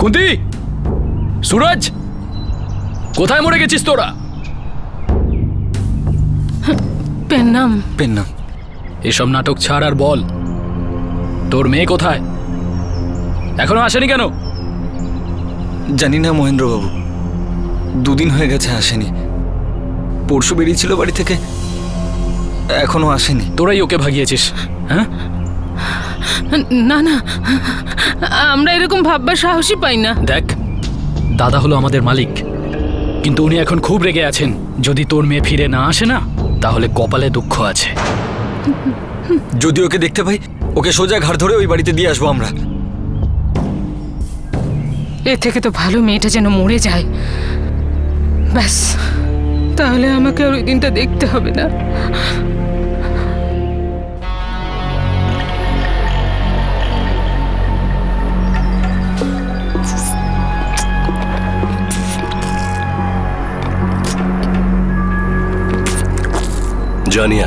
কুন্তি, সুরজ, কোথায় মরে গেছিস তোরা? পেন্নাম। পেন্নাম? এসব নাটক ছাড় আর বল, তোর মেয়ে কোথায়? এখনো আসেনি কেন? জানি না মহেন্দ্রবাবু, 2 দিন হয়ে গেছে আসেনি। পরশু বেরিয়েছিল বাড়ি থেকে, এখনো আসেনি। তোরাই ওকে ভাগিয়েছিস? হ্যাঁ, না না, আমরা এরকম ভাববার সাহসই পাই না। দেখ, দাদা হলো আমাদের মালিক, কিন্তু উনি এখন খুব রেগে আছেন। যদি তোর মেয়ে ফিরে না আসে না, তাহলে কপালে দুঃখ আছে। যদি ওকে দেখতে পাই, ওকে সোজা ঘাড় ধরে ওই বাড়িতে দিয়ে আসবো আমরা। এর থেকে তো ভালো মেয়েটা যেন মরে যায়, ব্যাস। তাহলে আমাকে আর ওই দিনটা দেখতে হবে না। জানি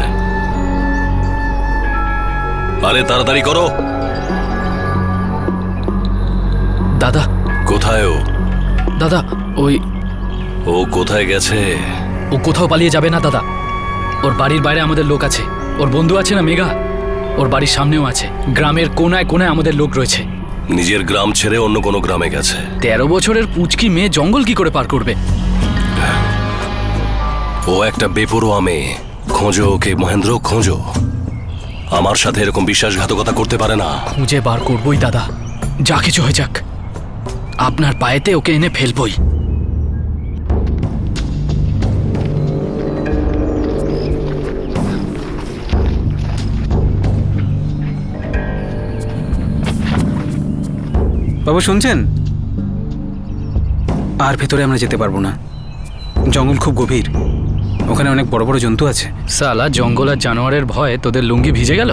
আরে তাড়াতাড়ি করো। দাদা কোথায় ও? দাদা, ও কোথায় গেছে? ও কোথাও পালিয়ে যাবে না দাদা। ওর বাড়ির বাইরে আমাদের লোক আছে। ওর বন্ধু আছে না মেঘা, ওর বাড়ির সামনেও আছে। গ্রামের কোনায় কোনায় আমাদের লোক রয়েছে। নিজের গ্রাম ছেড়ে অন্য কোনো গ্রামে গেছে? 13 বছরের পুচকি মেয়ে জঙ্গল কি করে পার করবে? ও একটা বেপরোয়া মেয়ে। খোঁজো ওকে মহেন্দ্র, খোঁজো। আমার সাথে এরকম বিশ্বাসঘাতকতা করতে পারে না। খুঁজে বার করবই দাদা, যা কিছু হয়ে যাক। আপনার পায়েতে ওকে এনে ফেলবই। বাবু শুনছেন? আর ভেতরে আমরা যেতে পারবো না, জঙ্গল খুব গভীর, ওখানে অনেক বড় বড় জন্তু আছে। সালা, জঙ্গল আর জানোয়ারের ভয়ে তোদের লুঙ্গি ভিজে গেল?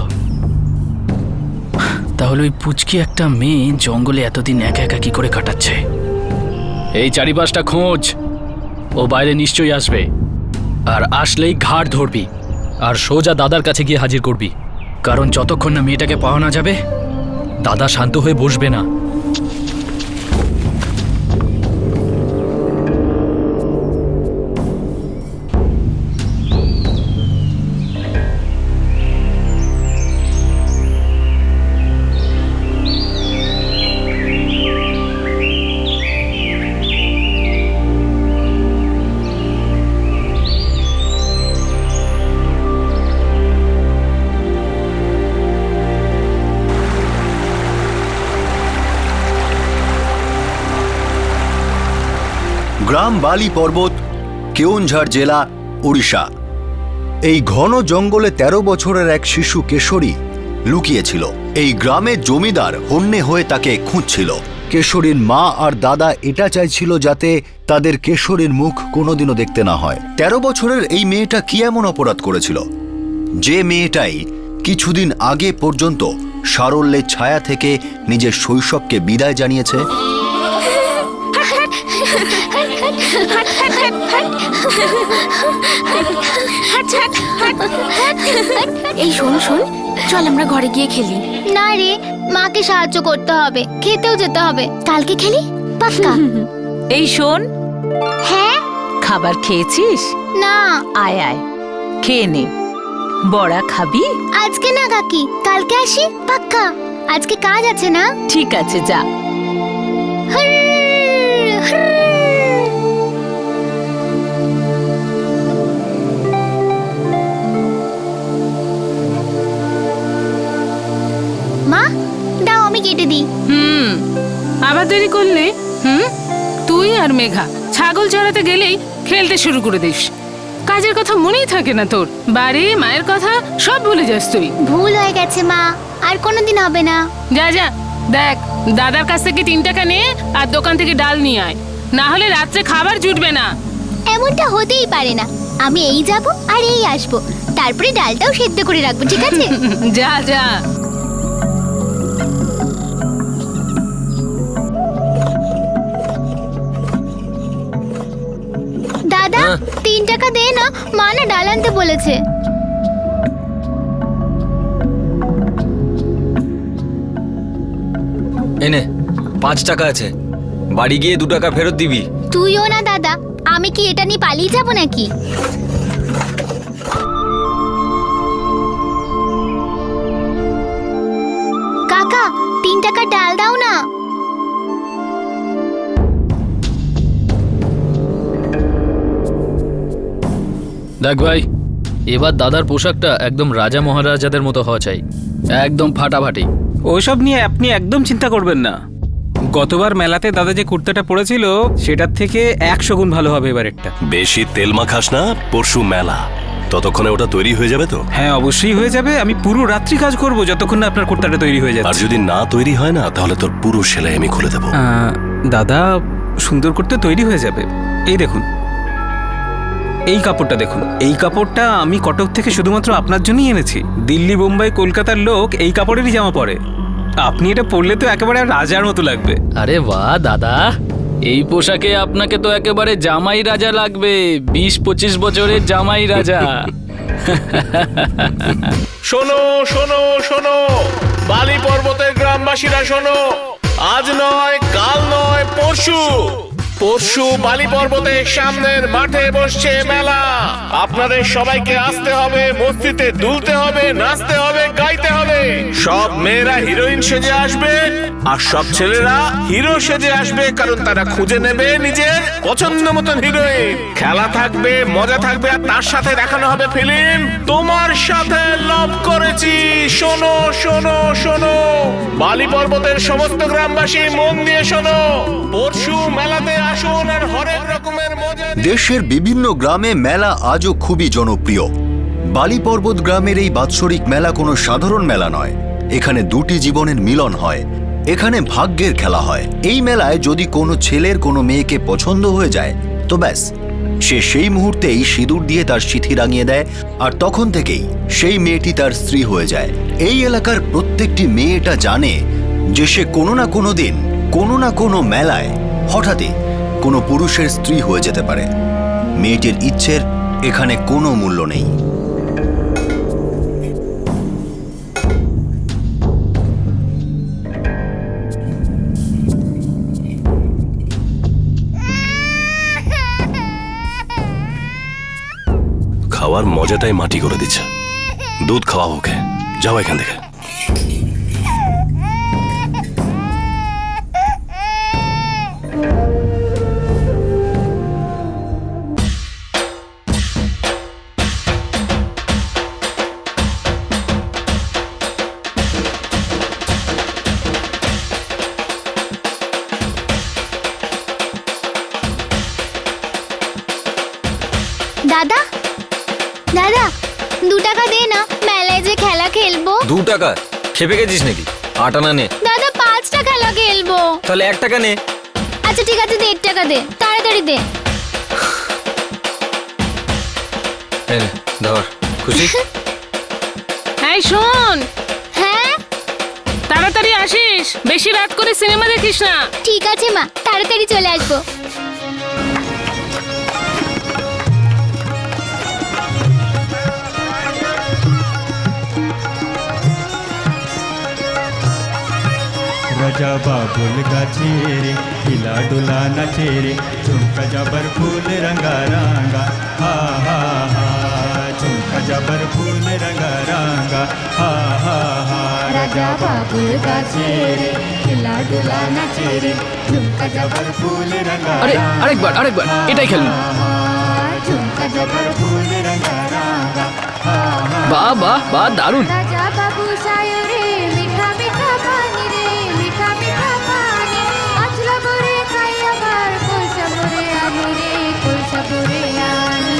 তাহলে ওই পুচকি একটা মেয়ে জঙ্গলে এতদিন একা একা কি করে কাটাচ্ছে? এই চারিপাশটা খোঁজ, ও বাইরে নিশ্চয়ই আসবে। আর আসলেই ঘাড় ধরবি আর সোজা দাদার কাছে গিয়ে হাজির করবি। কারণ যতক্ষণ না মেয়েটাকে পাওয়া না যাবে, দাদা শান্ত হয়ে বসবে না। গ্রাম বালি পর্বত, কেওনঝাড় জেলা, ওড়িশা। এই ঘন জঙ্গলে 13 বছরের এক শিশু কেশরী লুকিয়েছিল। এই গ্রামের জমিদার হন্যে হয়ে তাকে খুঁজছিল। কেশরীর মা আর দাদা এটা চাইছিল যাতে তাদের কেশরীর মুখ কোনোদিনও দেখতে না হয়। 13 বছরের এই মেয়েটা কি এমন অপরাধ করেছিল, যে মেয়েটাই কিছুদিন আগে পর্যন্ত সারল্যের ছায়া থেকে নিজের শৈশবকে বিদায় জানিয়েছে? এই শোন শোন, চল আমরা ঘরে গিয়ে খেলি। না রে, মাকে সাহায্য করতে হবে, খেতেও যেতে হবে। কালকে খেলি পাক্কা। এই শোন, হ্যাঁ খাবার খেয়েছিস? না। আয় আয়, খেয়ে নে। বড়া খাবি? আজকে না কাকি, কালকে আসি পাক্কা। আজকে কাজ আছে না? ঠিক আছে, যা। মা দাও আমি কেটে দিই। আবার দেরি করলে? তুই আর মেঘা ছাগল চড়াতে গেলেই খেলতে শুরু করে দিস। কাজের কথা মনেই থাকে না তোর। বাড়ি, মায়ের কথা সব ভুলে যাস তুই। ভুল হয়ে গেছে মা, আর কোনোদিন হবে না। যা যা, দেখ দাদার কাছ থেকে 3 টাকা নে আর দোকান থেকে ডাল নিয়ে আয়, না হলে রাত্রে খাবার জুটবে না। এমনটা হতেই পারে না। আমি এই যাব আর এই আসবো, তারপরে ডালটাও সেদ্ধ করে রাখবো, ঠিক আছে? যা যা। দাদা 3 টাকা দে না, মা না ডাল আনতে বলেছে। এনে 5 টাকা আছে, বাড়ি গিয়ে 2 টাকা ফেরত দিবি। তুইও না দাদা, আমি কি এটা নিয়ে পালিয়ে যাব নাকি? কাকা 3 টাকা ডাল দাও না। দেখ ভাই, এবার দাদার পোশাকটা একদম রাজা মহারাজাদের মতো হওয়া চাই, একদম ফাটাফাটি। ওইসব নিয়ে আপনি একদম চিন্তা করবেন না। গতবার মেলাতে দাদা যে কুর্তাটা পরেছিল সেটার থেকে 100 গুণ ভালো হবে এবারেরটা। বেশি তেল মাখাস না, পরশু মেলা, ততক্ষণে ওটা তৈরি হয়ে যাবে তো? হ্যাঁ, অবশ্যই হয়ে যাবে। আমি পুরো রাত্রি কাজ করব যতক্ষণ না আপনার কুর্তাটা তৈরি হয়ে আর যাচ্ছে। যদি না তৈরি হয় না, তাহলে তোর পুরো সেলাই আমি খুলে দেবো। দাদা সুন্দর করতে তৈরি হয়ে যাবে। এই দেখুন, এই কাপড়টা দেখুন। এই কাপড়টা আমি কটক থেকে শুধুমাত্র আপনার জন্যই এনেছি। দিল্লি, বোম্বাই, কলকাতার লোক এই কাপড়েরই জামা পরে। আপনি এটা পরলে তো একেবারে রাজার মতো লাগবে। আরে বাহ দাদা, এই পোশাকে আপনাকে তো একেবারে জামাই রাজা লাগবে, 20-25 বছরের জামাই রাজা। শোনো শোনো শোনো, বালি পর্বতের গ্রামবাসীরা শোনো, আজ নয়, কাল নয়, পরশু পরশু বালি পর্বতের সামনের মাঠে বসছে মেলা। আপনাদের সবাইকে আসতে হবে, মস্তিতে দুলতে হবে, নাচতে হবে, গাইতে হবে। সব মেয়েরা হিরোইন সেজে আসবে আর সব ছেলেরা হিরো সেজে আসবে, কারণ তারা খুঁজে নেবে নিজের পছন্দ মতন হিরোইন। খেলা থাকবে, মজা থাকবে, আর তার সাথে দেখানো হবে ফিল্ম তোমার সাথে লাভ করেছি। শোনো শোনো শোনো, বালি পর্বতের সমস্ত গ্রামবাসী মন দিয়ে শোনো, পরশু মেলাতে আসুন আর হরেক রকমের মজা। দেশের বিভিন্ন গ্রামে মেলা আজও খুবই জনপ্রিয়। বালি পর্বত গ্রামের এই বাৎসরিক মেলা কোনো সাধারণ মেলা নয়। এখানে 2টি জীবনের মিলন হয়, এখানে ভাগ্যের খেলা হয়। এই মেলায় যদি কোনো ছেলের কোনো মেয়েকে পছন্দ হয়ে যায়, তো ব্যাস, সে সেই মুহূর্তেই সিঁদুর দিয়ে তার সিঁথি রাঙিয়ে দেয়, আর তখন থেকেই সেই মেয়েটি তার স্ত্রী হয়ে যায়। এই এলাকার প্রত্যেকটি মেয়ে এটা জানে যে সে কোনো না কোনো দিন, কোনো না কোনো মেলায় হঠাৎই কোনো পুরুষের স্ত্রী হয়ে যেতে পারে। মেয়েটির ইচ্ছের এখানে কোনো মূল্য নেই। খাওয়ার মজাটাই মাটি করে দিচ্ছে। দুধ খাওয়া ওকে, যাও এখান থেকে। দাদা দাদা 2 টাকা দে না, মেলায় যে খেলা খেলবো। 2 টাকা? খেপে গেছিস নাকি? 8 আনা নে। দাদা 5টা খেলা খেলবো। তাহলে 1 টাকা নে। আচ্ছা ঠিক আছে, 1.5 টাকা দে, তাড়াতাড়ি দে। এই নে, ধর। খুশি? এই শোন, হ্যাঁ তাড়াতাড়ি আসিস, বেশি রাত করে সিনেমা দেখিস না। ঠিক আছে মা, তাড়াতাড়ি চলে আসবো। রাজা বাবুল গাছে রে, হিলা ডোলা নাচে রে, ঝুমকা জবর ফুল রঙ্গা রঙ্গা, হা হা হা, ঝুমকা জবর ফুল রঙা রাঙা হা হা হা রাজা বাবুর গাছে রে খেলা ডোলা নাচে রে ঝুমকা জবর ফুল রঙা আরে আরেকবার এটাই খেলুন। ঝুমকা জবর ফুল রঙা রাঙা বাহ বাহ বাহ, দারুণ। রাজা বাবু সায়রে মিঠা মিঠা পানি রে মিঠা মিঠা পানি আছলা বরে খাই আবার কলসা বরে আনি রে কলসা বরে আনি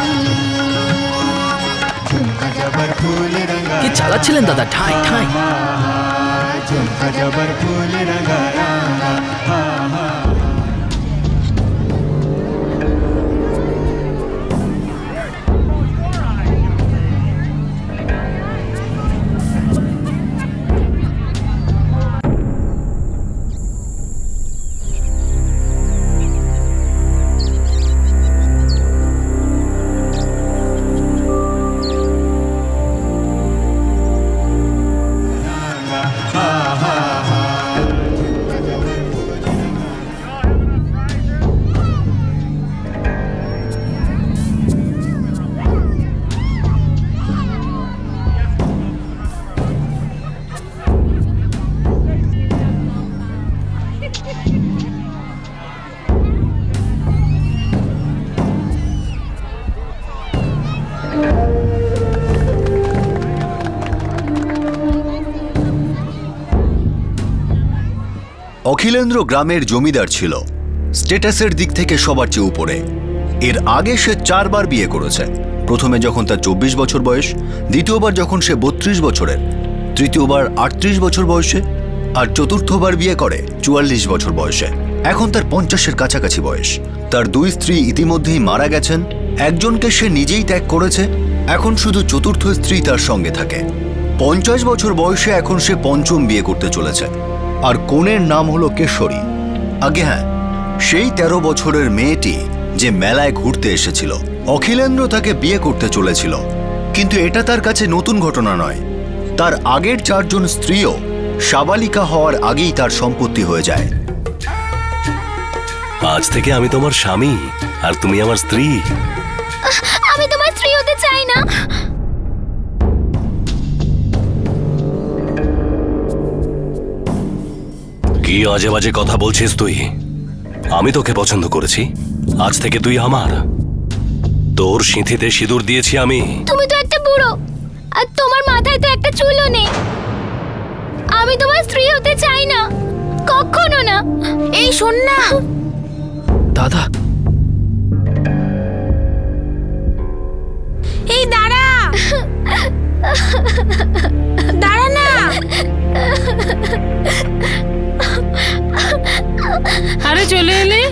ঝুমকা জবর ফুল রঙা কি চালাচ্ছিলেন দাদা, ঠাই ঠাই। ঝুমকা জবর ফুল রঙা রাঙা হা হা অখিলেন্দ্র গ্রামের জমিদার ছিল, স্ট্যাটাসের দিক থেকে সবার চেয়ে উপরে। এর আগে সে 4 বার বিয়ে করেছে। প্রথমে যখন তার 24 বছর বয়স, দ্বিতীয়বার যখন সে 32 বছরের, তৃতীয়বার 38 বছর বয়সে, আর চতুর্থবার বিয়ে করে 44 বছর বয়সে। এখন তার 50-এর কাছাকাছি বয়স। তার 2 স্ত্রী ইতিমধ্যেই মারা গেছেন, একজনকে সে নিজেই ত্যাগ করেছে। এখন শুধু চতুর্থ স্ত্রী তার সঙ্গে থাকে। 50 বছর বয়সে এখন সে 5ম বিয়ে করতে চলেছে, আর কনের নাম হলো কেশরী। আগে হ্যাঁ, সেই 13 বছরের মেয়েটি যে মেলায় ঘুরতে এসেছিল। অখিলেন্দ্র তাকে বিয়ে করতে চলেছিল, কিন্তু এটা তার কাছে নতুন ঘটনা নয়। তার আগের 4 জন স্ত্রীও সাবালিকা হওয়ার আগেই তার সম্পত্তি হয়ে যায়। আজ থেকে আমি তোমার স্বামী আর তুমি আমার স্ত্রী। আমি তোমার স্ত্রী হতে চাই না। কি আজে বাজে কথা বলছিস তুই? আমি তোকে পছন্দ করেছি, আজ থেকে তুই আমার। তোর সিঁথিতে সিঁদুর দিয়েছি আমি। তুমি তো একটা বুড়ো, আর তোমার মাথায় তো একটা চুলও নেই। আমি তোমার স্ত্রী হতে চাই না, কখনো না। এই শোন না দাদা, এই দাঁড়া দাঁড়া না। আরে চলে এলে,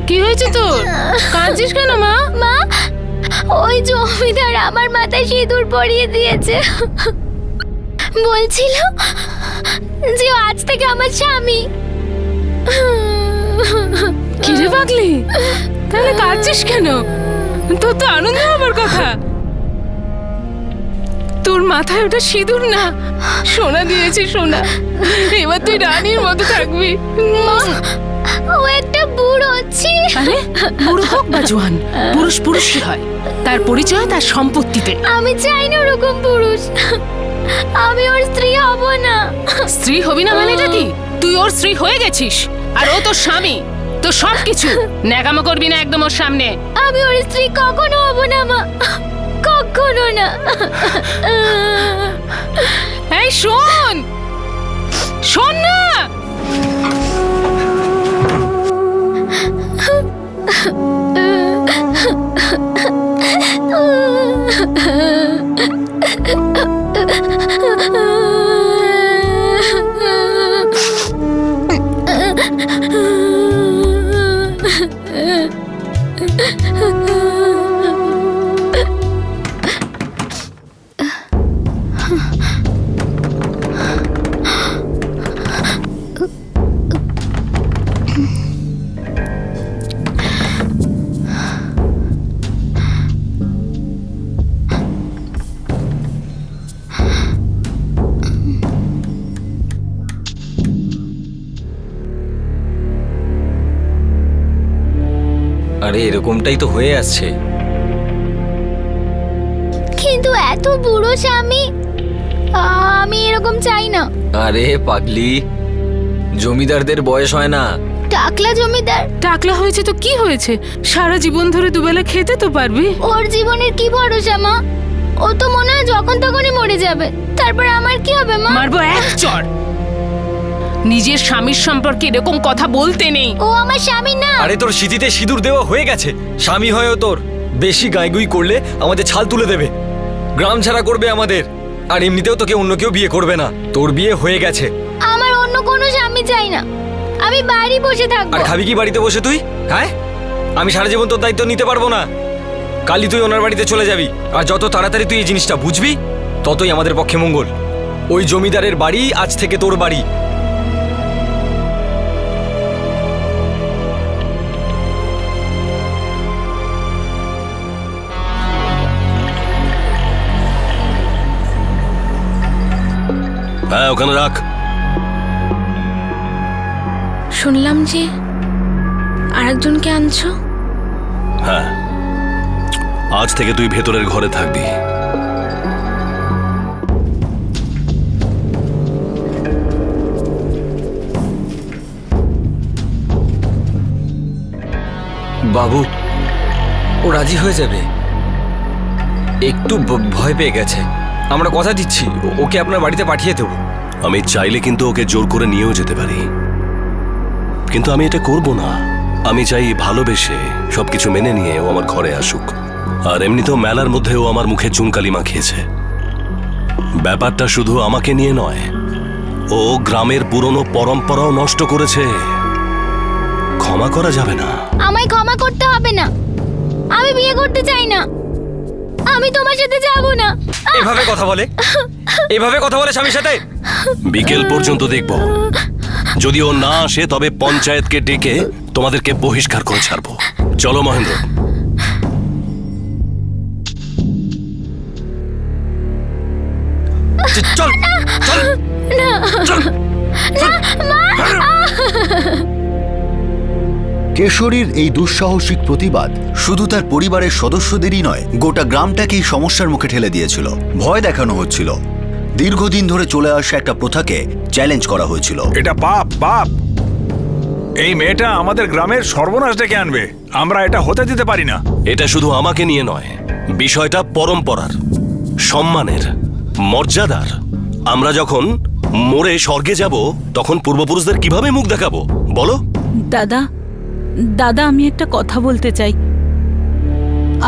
কি হয়েছে তোর? কাঁদছিস কেন মা? মা, ওই জমিদার আমার মাথায় সিঁদুর পরিয়ে দিয়েছে। বলছিল যে ও আজ থেকে আমার স্বামী। কিরে পাগলি, তাহলে কাঁদছিস কেন? তোর তো আনন্দ হবার কথা। তোর মাথায় ওটা সিঁদুর না, সোনা দিয়েছি সোনা। এবার তুই রানীর মতো থাকবি। ও একটা বুড়ো ছি। আরে বুড়ো হোক বা জোয়ান, পুরুষ পুরুষই হয়। তার পরিচয় তার সম্পত্তিতে। আমি চাই না ওরকম পুরুষ। আমি ওর স্ত্রী হব না। স্ত্রী হবি না মানেটা কি? তুই ওর স্ত্রী হয়ে গেছিস, আর ও তোর স্বামী। তো সব কিছু ন্যাকামো করবি না একদম ওর সামনে। আমি ওর স্ত্রী কখনো হব না মা, কখনো না। এই শোন, শোন না। আরে এরকমটাই তো হয়ে আসছে। কিন্তু এত বুড়ো স্বামী, আমি এরকম চাই না। আরে পাগলি, জমিদারদের বয়স হয় না। টাকলা জমিদার, টাকলা হয়েছে তো কি হয়েছে, সারা জীবন ধরে দুবেলা খেতে তো পারবি। ওর জীবনের কি ভরসা মা? ও তো মনে হয় যখন তখনই মরে যাবে। তারপর আমার কি হবে মা? মারবো এক চড়। নিজের স্বামীর সম্পর্কে এরকম কথা বলতে নেই। ও আমার স্বামী না। আরে তোর সিঁথিতে সিঁদুর দেওয়া হয়ে গেছে, স্বামী হয়েও তোর বেশি গাইগুই করলে আমাদের ছাল তুলে দেবে, গ্রাম ছাড়া করবে আমাদের। আর এমনিতেও তোকে অন্য কেউ বিয়ে করবে না, তোর বিয়ে হয়ে গেছে। আমার অন্য কোনো স্বামী চাই না, আমি বাড়ি বসে থাকবো। আর খাবি কি বাড়িতে বসে তুই? হ্যাঁ, আমি সারা জীবন তোর দায়িত্ব নিতে পারবো না। কালই তুই ওনার বাড়িতে চলে যাবি, আর যত তাড়াতাড়ি তুই এই জিনিসটা বুঝবি ততই আমাদের পক্ষে মঙ্গল। ওই জমিদারের বাড়ি আজ থেকে তোর বাড়ি। হ্যাঁ, ওখানে রাখ। শুনলাম যে আরেকজনকে আনছো। হ্যাঁ, আজ থেকে তুই ভেতরের ঘরে থাকবি। বাবু, ও রাজি হয়ে যাবে, একটু ভয় পেয়ে গেছে। আমরা কথা দিচ্ছি ওকে আপনার বাড়িতে পাঠিয়ে দেবো। আমি চাইলে কিন্তু ওকে জোর করে নিয়েও যেতে পারি, কিন্তু আমি এটা করব না। আমি চাই ভালোবেসে সবকিছু মেনে নিয়ে ও আমার ঘরে আসুক। আর এমনিতেও মেলার মধ্যে ও আমার মুখে চুনকালি মাখিয়েছে। ব্যাপারটা শুধু আমাকে নিয়ে নয়, ও গ্রামের পুরনো পরম্পরাও নষ্ট করেছে। ক্ষমা করা যাবে না। আমায় ক্ষমা করতে হবে না, আমি বিয়ে করতে চাই না, আমি তোমার সাথে যাব না। এভাবে কথা বলে, এভাবে কথা বলে স্বামীর সাথে? বিকেল পর্যন্ত দেখব, যদি ও না আসে তবে পঞ্চায়েতকে ডেকে তোমাদেরকে বহিষ্কার করে ছাড়বো। চলো মহেন্দ্র। চল চল চল। কেশরীর এই দুঃসাহসিক প্রতিবাদ শুধু তার পরিবারের সদস্যদেরই নয়, গোটা গ্রামটাকেই সমস্যার মুখে ঠেলে দিয়েছিল। ভয় দেখানো হচ্ছিল, দীর্ঘদিন ধরে চলে আসা একটা প্রথাকে চ্যালেঞ্জ করা হয়েছিল। এটা পাপ, পাপ। এই মেয়েটা আমাদের গ্রামের সর্বনাশ ডেকে আনবে, আমরা এটা হতে দিতে পারি না। এটা শুধু আমাকে নিয়ে নয়, বিষয়টা পরম্পরার, সম্মানের, মর্যাদার। আমরা যখন মরে স্বর্গে যাব তখন পূর্বপুরুষদের কিভাবে মুখ দেখাবো বলো? দাদা, দাদা, আমি একটা কথা বলতে চাই,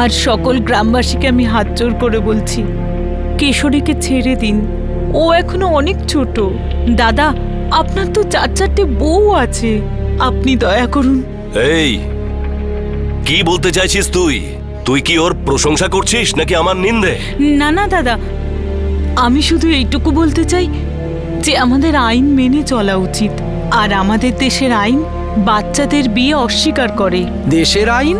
আর সকল গ্রামবাসীকে আমি হাত জোর করে বলছি, কেশরীকে ছেড়ে দিন, ও এখনো অনেক ছোট। দাদা, আপনার তো 4-4টে বউ আছে, আপনি দয়া করুন। এই, কি বলতে চাইছিস তুই? তুই কি ওর প্রশংসা করছিস নাকি আমার নিন্দে? না না দাদা, আমি শুধু এইটুকু বলতে চাই যে আমাদের আইন মেনে চলা উচিত, আর আমাদের দেশের আইন বাচ্চাদের বিয়ে অস্বীকার করে। দেশের আইন?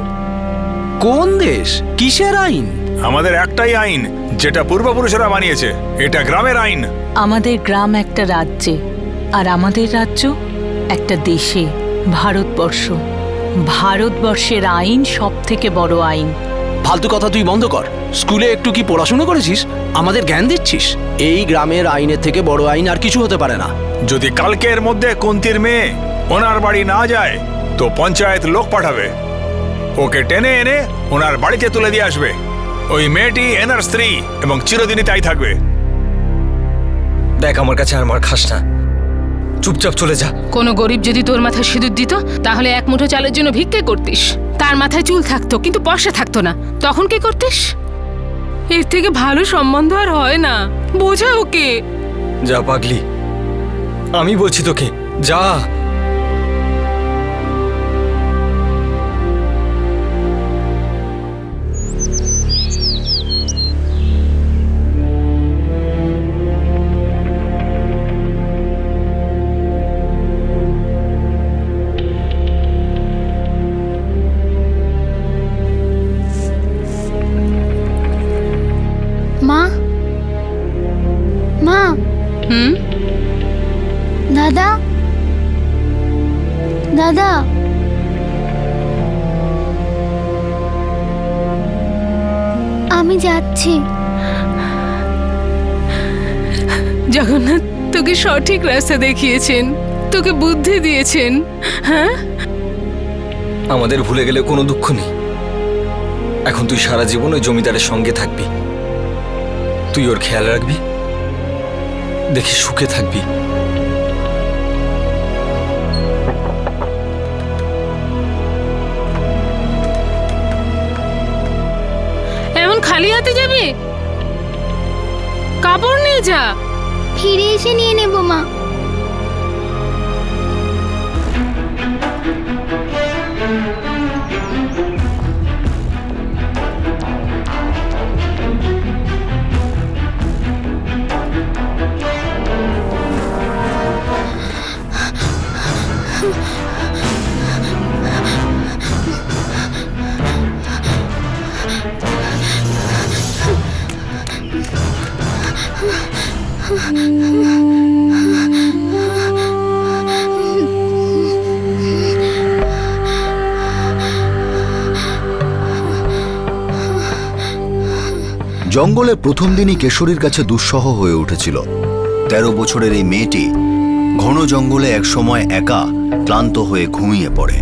কোন দেশ? কিসের আইন? আমাদের একটাই আইন, যেটা পূর্বপুরুষেরা বানিয়েছে। এটা গ্রামের আইন। আমাদের গ্রাম একটা রাজ্যে, আর আমাদের রাজ্য একটা দেশে, ভারতবর্ষ। ভারতবর্ষের আইন সব থেকে বড় আইন। ফালতু কথা তুই বন্ধ কর। স্কুলে একটু কি পড়াশোনা করেছিস? আমাদের জ্ঞান দিচ্ছিস? এই গ্রামের আইনের থেকে বড় আইন আর কিছু হতে পারে না। যদি কালকের মধ্যে কুন্তির মেয়ে ওনার বাড়ি না যায় তো পঞ্চায়েত লোক পাঠাবে, ওকে টেনে এনে ওনার বাড়িতে তুলে দিয়ে আসবে। ওই মেয়েটি এনার স্ত্রী এবং চিরদিনই তাই থাকবে। দেখ, আমার কাছে আর মার খাস না, চুপচাপ চলে যা। কোনো গরিব যদি তোর মাথায় সিঁদুর দিত তাহলে এক মুঠো চালের জন্য ভিক্ষে করতিস। তার মাথায় চুল থাকতো কিন্তু পয়সা থাকতো না, তখন কি করতিস? এর থেকে ভালো সম্বন্ধ আর হয় না, বোঝা ওকে। যা পাগলি, আমি বলছি তোকে, যা। মা, মা, দাদা, দাদা, আমি যাচ্ছি। জগন্নাথ তোকে সঠিক রাস্তা দেখিয়েছেন, তোকে বুদ্ধি দিয়েছেন। হ্যাঁ, আমাদের ভুলে গেলে কোনো দুঃখ নেই। এখন তুই সারা জীবন ওই জমিদারের সঙ্গে থাকবি, তুই ওর খেয়াল রাখবি, দেখি সুখে থাকবি। এমন খালি হাতে যাবি? কাপড় নিয়ে যা। ফিরে এসে নিয়ে নেব মা। জঙ্গলে প্রথম দিনই কেশরীর কাছে দুঃসহ হয়ে উঠেছিল। 13 বছরের এই মেয়েটি ঘন জঙ্গলে একসময় একা ক্লান্ত হয়ে ঘুমিয়ে পড়ে।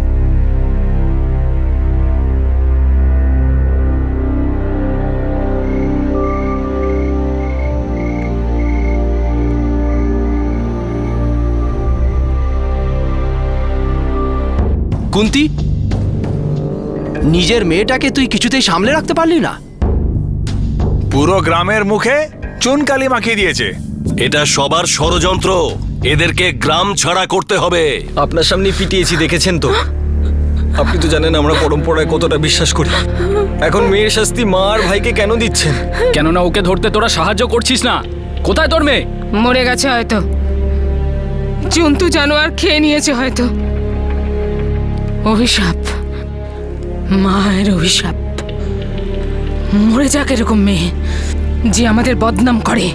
কুন্তি, নিজের মেয়েটাকে তুই কিছুতেই সামলে রাখতে পারলি না? পুরো গ্রামের মুখে চুনকালি মাখিয়ে দিয়েছে। এটা সবার ষড়যন্ত্র, এদেরকে গ্রাম ছাড়া করতে হবে। আপনার সামনে পিটিয়েছি, দেখেছেন তো? আপনি তো জানেন আমরা পরম্পরায় কতটা বিশ্বাস করি। এখন মেয়ের শাস্তি মা আর ভাইকে কেন দিচ্ছেন? কেননা ওকে ধরতে তোরা সাহায্য করছিস না। কোথায় তোর মেয়ে? মরে গেছে হয়তো, জন্তু জানোয়ার খেয়ে নিয়েছে হয়তো। অভিশাপ, মায়ের অভিশাপ। মরে যাক এরকম মেয়ে যে আমাদের বদনাম করে।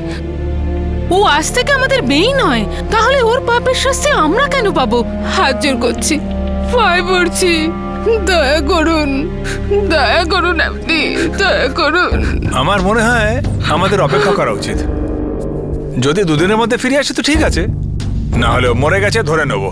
ও আজ থেকে আমাদের মেয়েই নয়, তাহলে ওর পাপের শাস্তি আমরা কেন পাবো? হাত জোর করছি, পায়ে পড়ছি, দয়া করুন, দয়া করুন, আপনি দয়া করুন। আমার মনে হয় আমাদের অপেক্ষা করা উচিত। যদি দুদিনের মধ্যে ফিরে আসে তো ঠিক আছে, না হলেও মরে গেছে ধরে নেব।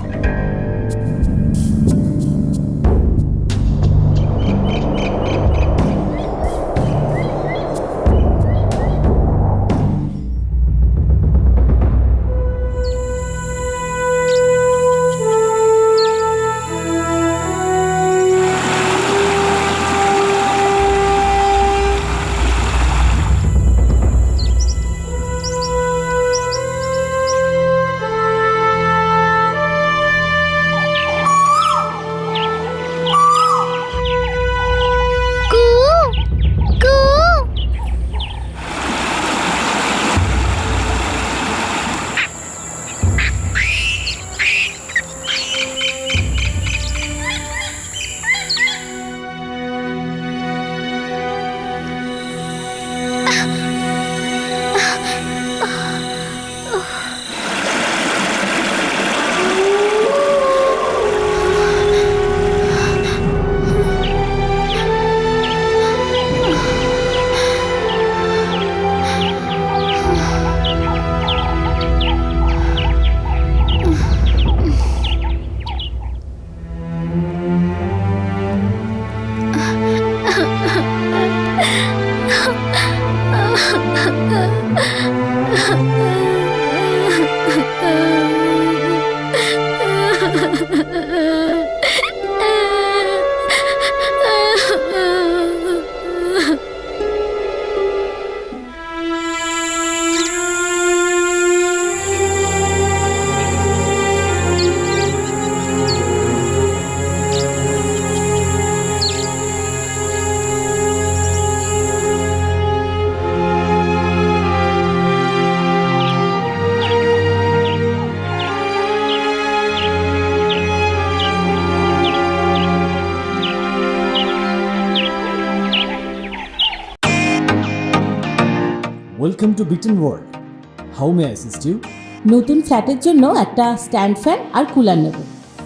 Welcome to Bitten world. How may I assist you? নতুন ফ্ল্যাটের জন্য একটা স্ট্যান্ড ফ্যান আর কুলার নেব।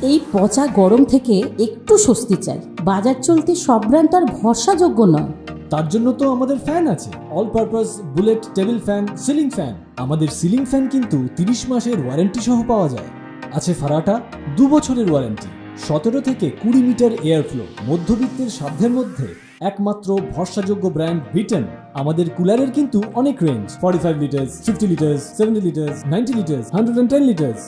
এই পচা গরম থেকে একটু স্বস্তি চাই। বাজার চলতে সব ব্র্যান্ড আর ভরসাযোগ্য নয়। তার জন্য তো আমাদের ফ্যান আছে, all purpose bullet table fan, ceiling fan. আমাদের সিলিং ফ্যান কিন্তু 30 মাসের ওয়ারেন্টি সহ পাওয়া যায়। আছে ফারাটা 2 বছরের ওয়ারেন্টি, 17 থেকে 20 মিটার এয়ার ফ্লো, মধ্যবিত্তের সাধ্যের মধ্যে একমাত্র ভরসাযোগ্য ব্র্যান্ড বিটেন। আমাদের কুলারের কিন্তু অনেক range, 45 litres, 50 litres, 70 litres, 90 litres, 110 litres.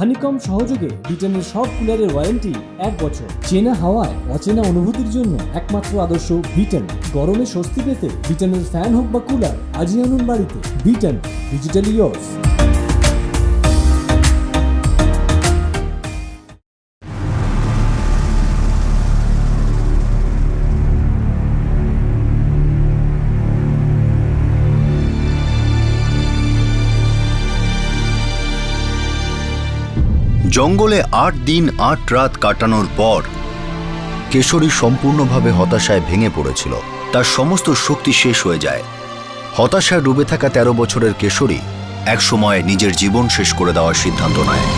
Honeycomb সহযোগে বিটেনের সব কুলারের ওয়ারেন্টি 1 বছর। চেনা হাওয়ায় অচেনা অনুভূতির জন্য একমাত্র আদর্শ বিটেন। গরমে স্বস্তি পেতে বিটেনের ফ্যান হোক বা কুলার, আজই আনুন বাড়িতে। Beaten, digitally yours. জঙ্গলে 8 দিন 8 রাত কাটানোর পর কেশরী সম্পূর্ণভাবে হতাশায় ভেঙে পড়েছিল। তার সমস্ত শক্তি শেষ হয়ে যায়। হতাশায় ডুবে থাকা 13 বছরের কেশরী একসময় নিজের জীবন শেষ করে দেওয়ার সিদ্ধান্ত নেয়।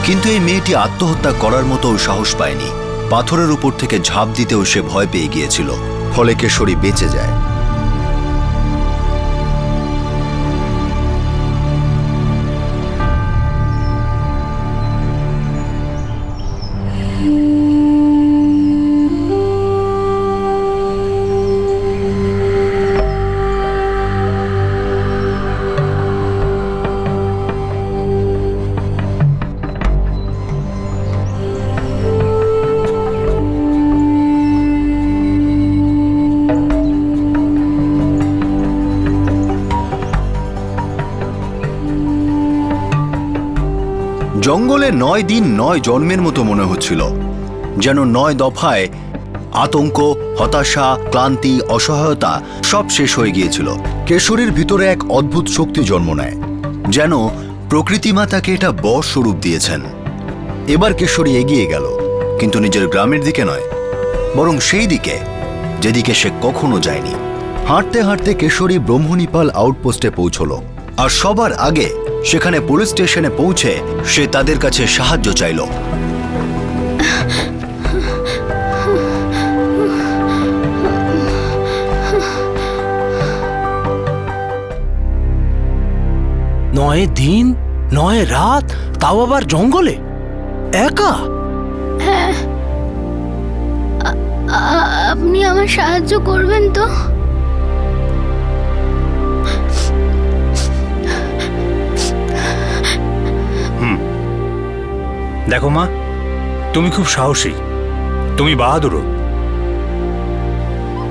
কিন্তু এই মেয়েটি আত্মহত্যা করার মতো সাহস পায়নি। পাথরের উপর থেকে ঝাঁপ দিতেও সে ভয় পেয়ে গিয়েছিল, ফলে কেশরী বেঁচে যায়। জঙ্গলে 9 দিন 9 জন্মের মতো মনে হচ্ছিল, যেন 9 দফায় আতঙ্ক, হতাশা, ক্লান্তি, অসহায়তা সব শেষ হয়ে গিয়েছিল। কেশরীর ভিতরে এক অদ্ভুত শক্তি জন্ম নেয়, যেন প্রকৃতিমা তাকে এটা বর স্বরূপ দিয়েছেন। এবার কেশরী এগিয়ে গেল, কিন্তু নিজের গ্রামের দিকে নয়, বরং সেই দিকে যেদিকে সে কখনো যায়নি। হাঁটতে হাঁটতে কেশরী ব্রহ্মনিপাল আউটপোস্টে পৌঁছল, আর সবার আগে সেখানে পুলিশ স্টেশনে পৌঁছে সে তাদের কাছে সাহায্য চাইল। 9 দিন 9 রাত, তাও আবার জঙ্গলে একা। হ্যাঁ, আপনি আমার সাহায্য করবেন তো? দেখো মা, তুমি খুব সাহসী, তুমি বাহাদুর।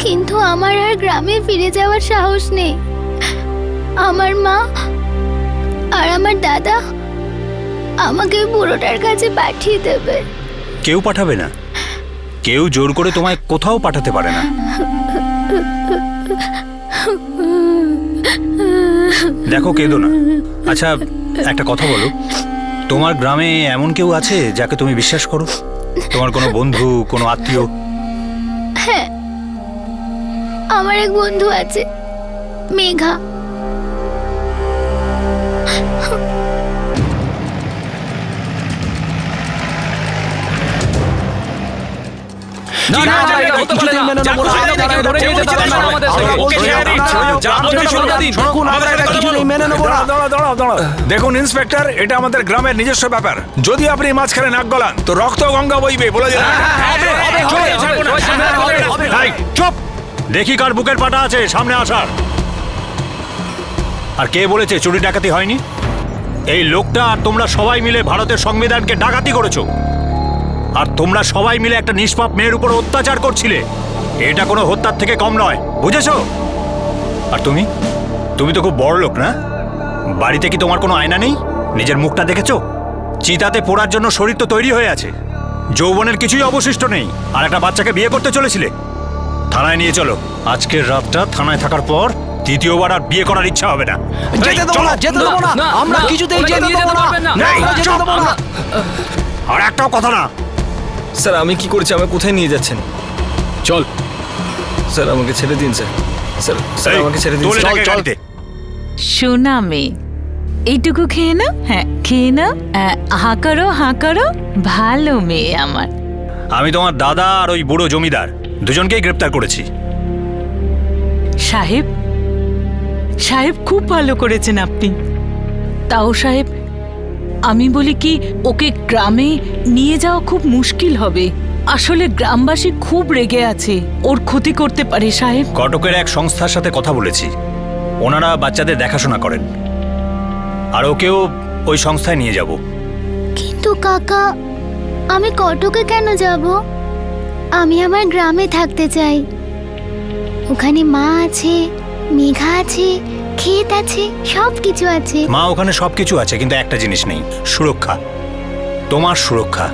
কিন্তু আমার আর গ্রামে ফিরে যাওয়ার সাহস নেই। আমার মা আর আমার দাদা আমাকে বুড়োটার কাছে পাঠিয়ে দেবে। কেউ পাঠাবে না, কেউ জোর করে তোমায় কোথাও পাঠাতে পারে না। দেখো, কেঁদো না। আচ্ছা, একটা কথা বলো, তোমার গ্রামে এমন কেউ আছে যাকে তুমি বিশ্বাস করো? তোমার কোনো বন্ধু, কোনো আত্মীয়? হ্যাঁ, আমার এক বন্ধু আছে, মেঘা। দেখুন ইন্সপেক্টর, এটা আমাদের গ্রামের নিজস্ব ব্যাপার। যদি আপনি মাঝখানে নাক গলান তো রক্ত গঙ্গা বইবে, বলে দিলাম। চুপ! দেখি কার বুকের পাটা আছে সামনে আসার। আর কে বলেছে চুরি ডাকাতি হয়নি? এই লোকটা আর তোমরা সবাই মিলে ভারতের সংবিধানকে ডাকাতি করেছো, আর তোমরা সবাই মিলে একটা নিষ্পাপ মেয়ের উপর অত্যাচার করছিলে। এটা কোনো হত্যার থেকে কম নয়, বুঝেছো? আর তুমি তো খুব বড় লোক, না? বাড়িতে কি তোমার কোনো আয়না নেই? নিজের মুখটা দেখেছো? চিতাতে পোড়ার জন্য শরীর তো তৈরি হয়ে আছে, যৌবনের কিছুই অবশিষ্ট নেই, আর একটা বাচ্চাকে বিয়ে করতে চলেছিলে। থানায় নিয়ে চলো। আজকের রাতটা থানায় থাকার পর দ্বিতীয়বার আর বিয়ে করার ইচ্ছা হবে না। যেতে দেবো না, যেতে দেবো না, আমরা কিছুতেই যেতে দেবো না, আমরা যেতে দেবো না। আর একটাও কথা না। স্যার আমি কি করেছি? আমাকে কোথায় নিয়ে যাচ্ছেন? চল। স্যার আমাকে ছেড়ে দিন স্যার। স্যার স্যার এই, আমাকে ছেড়ে দিন। তোল স্যার। এটাকে গাড়িতে। সোনা মেয়ে, এইটুকু খেয়ে নাও। হ্যাঁ খেয়ে নাও। হাঁ করো, হাঁ করো। ভালো মেয়ে আমার। আমি তোমার দাদা আর ওই বুড়ো জমিদার দুজনকেই গ্রেপ্তার করেছি। সাহেব, সাহেব খুব ভালো করেছেন আপনি। তাও সাহেব, আমি বলি কি, ওকে গ্রামে নিয়ে যাওয়া খুব মুশকিল হবে। আসলে গ্রামবাসী খুব রেগে আছে, ওর ক্ষতি করতে পারে সাহেব। কটকের এক সংস্থার সাথে কথা বলেছি, ওনারা বাচ্চাদের দেখাশোনা করেন, আর ওকেও ওই সংস্থায় নিয়ে যাব। কিন্তু কাকা, আমি কটকে কেন যাব? আমি আমার গ্রামে থাকতে চাই। ওখানে মা আছে, মেঘা আছে, ক্ষেত আছে, সব কিছু আছে। মা ওখানে সবকিছু আছে, কিন্তু একটা জিনিস নেই, সুরক্ষা। তোমার সুরক্ষা।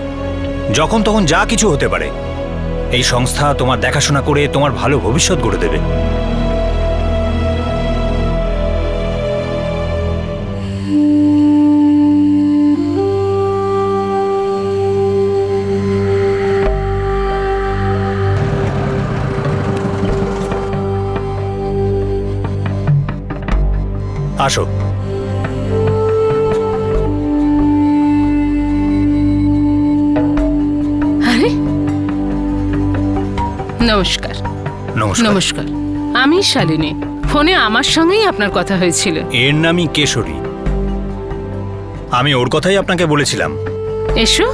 যখন তখন যা কিছু হতে পারে। এই সংস্থা তোমার দেখাশোনা করে তোমার ভালো ভবিষ্যৎ গড়ে দেবে। আসো। আরে নমস্কার। নমস্কার। নমস্কার, আমি শালিনী। ফোনে আমার সঙ্গেই আপনার কথা হয়েছিল। এর নামই কেশরী। আমি ওর কথাই আপনাকে বলেছিলাম। এসো।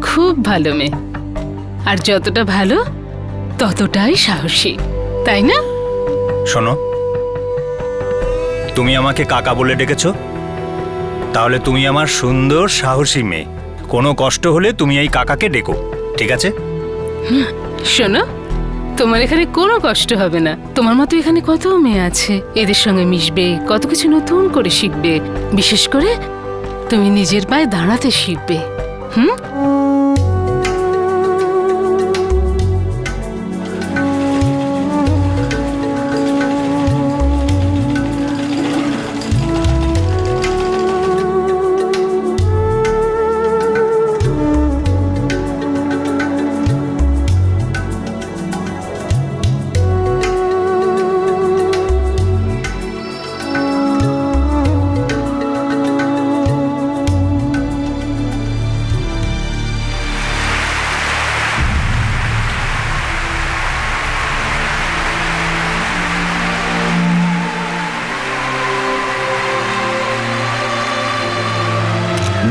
খুব ভালো মেয়ে, আর যতটা ভালো ততটাই সাহসী, তাই না? শোনো, তুমি আমাকে কাকা বলে ডেকেছ, তাহলে তুমি আমার সুন্দর সাহসী মেয়ে। কোনো কষ্ট হলে তুমি এই কাকাকে ডেকো, ঠিক আছে? শোনো, তোমার এখানে কোনো কষ্ট হবে না। তোমার মতো এখানে কত মেয়ে আছে, এদের সঙ্গে মিশবে, কত কিছু নতুন করে শিখবে। বিশেষ করে তুমি নিজের পায়ে দাঁড়াতে শিখবে। হুম।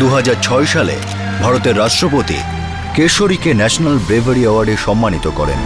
2006 সালে ভারতের রাষ্ট্রপতি কেশরীকে ন্যাশনাল ব্রেভারি অ্যাওয়ার্ডে সম্মানিত করেন।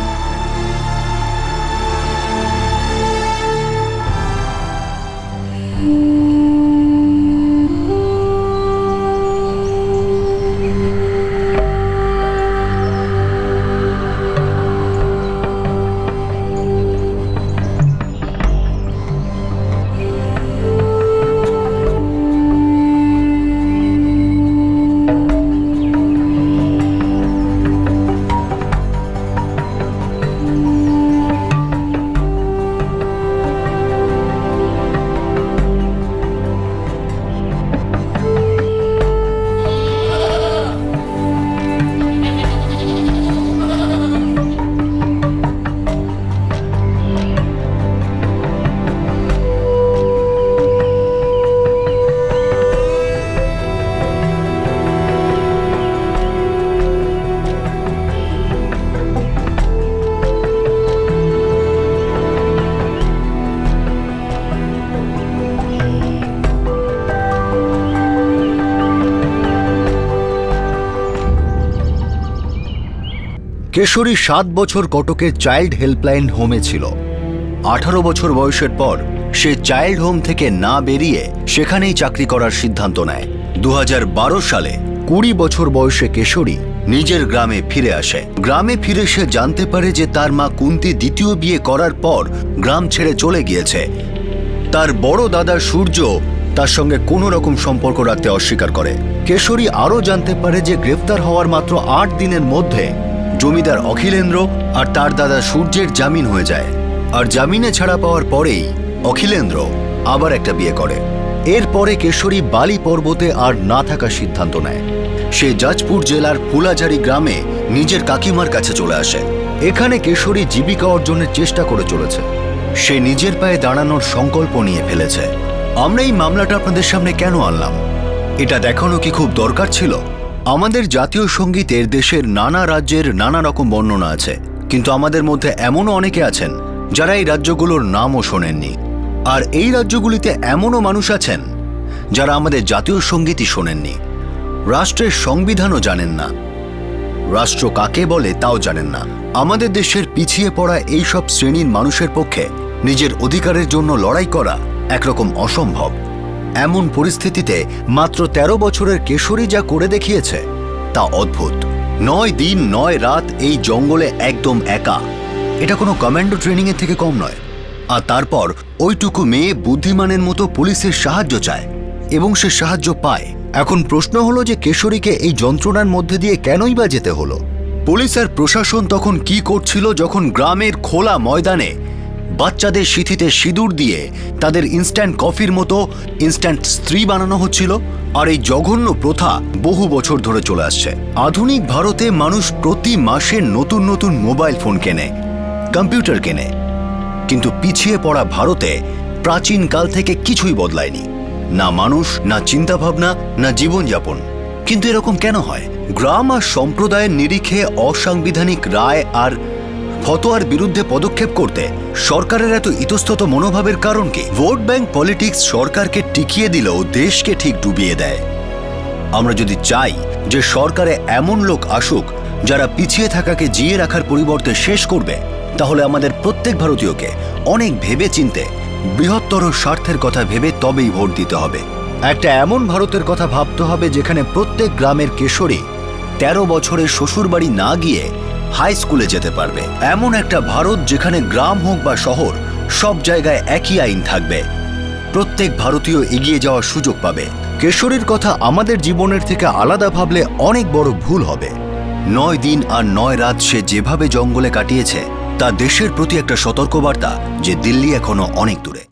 কেশরী 7 বছর কটকের চাইল্ড হেল্পলাইন হোমে ছিল। 18 বছর বয়সের পর সে চাইল্ড হোম থেকে না বেরিয়ে সেখানেই চাকরি করার সিদ্ধান্ত নেয়। 2012 সালে 20 বছর বয়সে কেশরী নিজের গ্রামে ফিরে আসে। গ্রামে ফিরে সে জানতে পারে যে তার মা কুন্তী দ্বিতীয় বিয়ে করার পর গ্রাম ছেড়ে চলে গিয়েছে। তার বড় দাদা সূর্য তার সঙ্গে কোনো রকম সম্পর্ক রাখতে অস্বীকার করে। কেশরী আরও জানতে পারে যে গ্রেফতার হওয়ার মাত্র 8 দিনের মধ্যে জমিদার অখিলেন্দ্র আর তার দাদা সূর্যের জামিন হয়ে যায়। আর জামিনে ছাড়া পাওয়ার পরেই অখিলেন্দ্র আবার একটা বিয়ে করে। এরপরে কেশরী বালি পর্বতে আর না থাকার সিদ্ধান্ত নেয়। সে জাজপুর জেলার ফুলাঝারি গ্রামে নিজের কাকিমার কাছে চলে আসে। এখানে কেশরী জীবিকা অর্জনের চেষ্টা করে চলেছে। সে নিজের পায়ে দাঁড়ানোর সংকল্প নিয়ে ফেলেছে। আমরা এই মামলাটা আপনাদের সামনে কেন আনলাম, এটা দেখানো কি খুব দরকার ছিল? আমাদের জাতীয় সঙ্গীতের দেশের নানা রাজ্যের নানা রকম বর্ণনা আছে, কিন্তু আমাদের মধ্যে এমনও অনেকে আছেন যারা এই রাজ্যগুলোর নামও শোনেননি। আর এই রাজ্যগুলিতে এমনও মানুষ আছেন যারা আমাদের জাতীয় সঙ্গীতই শোনেননি, রাষ্ট্রের সংবিধানও জানেন না, রাষ্ট্র কাকে বলে তাও জানেন না। আমাদের দেশের পিছিয়ে পড়া এই সব শ্রেণীর মানুষের পক্ষে নিজের অধিকারের জন্য লড়াই করা একরকম অসম্ভব। এমন পরিস্থিতিতে মাত্র 13 বছরের কেশরী যা করে দেখিয়েছে তা অদ্ভুত। 9 দিন 9 রাত এই জঙ্গলে একদম একা, এটা কোনো কমান্ডো ট্রেনিং এর থেকে কম নয়। আর তারপর ওইটুকু মেয়ে বুদ্ধিমানের মতো পুলিশের সাহায্য চায় এবং সে সাহায্য পায়। এখন প্রশ্ন হলো যে কেশরীকে এই যন্ত্রণার মধ্যে দিয়ে কেনই বা যেতে হলো? পুলিশ আর প্রশাসন তখন কি করছিল যখন গ্রামের খোলা ময়দানে বাচ্চাদের সিঁথিতে সিঁদুর দিয়ে তাদের ইনস্ট্যান্ট কফির মতো ইনস্ট্যান্ট স্ত্রী বানানো হচ্ছিল? আর এই জঘন্য প্রথা বহু বছর ধরে চলে আসছে। আধুনিক ভারতে মানুষ প্রতি মাসে নতুন নতুন মোবাইল ফোন কেনে, কম্পিউটার কেনে, কিন্তু পিছিয়ে পড়া ভারতে প্রাচীনকাল থেকে কিছুই বদলায়নি। না মানুষ, না চিন্তাভাবনা, না জীবনযাপন। কিন্তু এরকম কেন হয়? গ্রাম আর সম্প্রদায়ের নিরিখে অসাংবিধানিক রায় আর ফতোয়ার বিরুদ্ধে পদক্ষেপ করতে সরকারের এত ইতস্তত মনোভাবের কারণ কি? ভোট ব্যাংক পলিটিক্স সরকারকে টিকিয়ে দিলেও দেশকে ঠিক ডুবিয়ে দেয়। আমরা যদি চাই যে সরকারে এমন লোক আসুক যারা পিছিয়ে থাকাকে জিয়ে রাখার পরিবর্তে শেষ করবে, তাহলে আমাদের প্রত্যেক ভারতীয়কে অনেক ভেবে চিনতে বৃহত্তর স্বার্থের কথা ভেবে তবেই ভোট দিতে হবে। একটা এমন ভারতের কথা ভাবতে হবে যেখানে প্রত্যেক গ্রামের কেশরী 13 বছরের শ্বশুরবাড়ি না গিয়ে হাই স্কুলে যেতে পারবে। এমন একটা ভারত যেখানে গ্রাম হোক বা শহর, সব জায়গায় একই আইন থাকবে। প্রত্যেক ভারতীয় এগিয়ে যাওয়ার সুযোগ পাবে। কেশরীর কথা আমাদের জীবনের থেকে আলাদা ভাবলে অনেক বড় ভুল হবে। 9 দিন আর 9 রাত সে যেভাবে জঙ্গলে কাটিয়েছে তা দেশের প্রতি একটা সতর্কবার্তা যে দিল্লি এখনো অনেক দূরে।